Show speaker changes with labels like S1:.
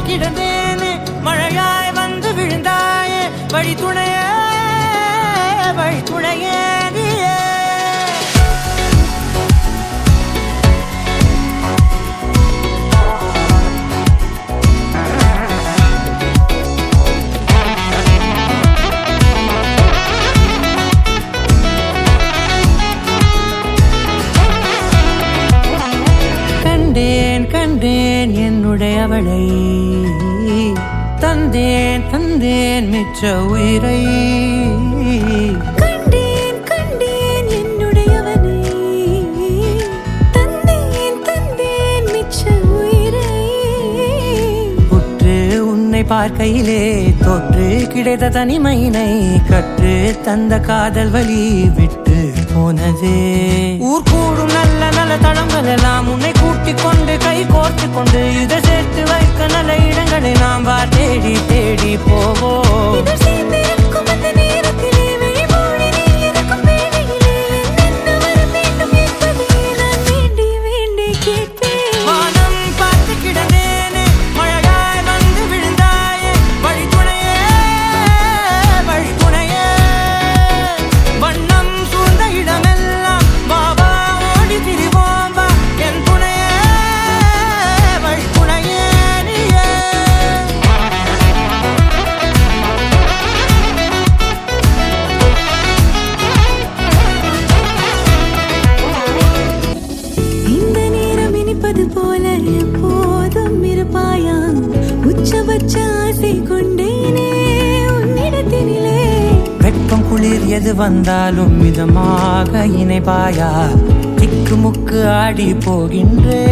S1: கிடந்தேனே மழையாய் வந்து விழுந்தாயே வழி துணையே வழி துணையே கண்டேன் என்னுடையவளை தந்தேன் தந்தேன் மிச்ச உயிரை
S2: கண்டேன் என்னுடையவனை தந்தேன் தந்தேன் மிச்ச உயிரை
S1: உற்று உன்னை பார்க்கையிலே தொற்று கிடைத்த தனிமையினை கற்று தந்த காதல் வழி விட்டு போனதே ஊர் கூடும் நல்ல நல்ல தளங்கள் எல்லாம் உன்னை கூட்டிக் கொண்டு கை கோர்த்து கொண்டு இதை சேர்த்து வைக்க நல்ல இடங்களை நாம் தேடி தேடி போவோம்.
S2: போல எப்போதும் இருப்பாயா உச்சபட்ச ஆசை கொண்டேனே உன்னிடத்தினிலே
S1: வெப்பம் குளிர் எது வந்தாலும் மிதமாக இணைப்பாயா திக்கு முக்கு ஆடி போகின்றே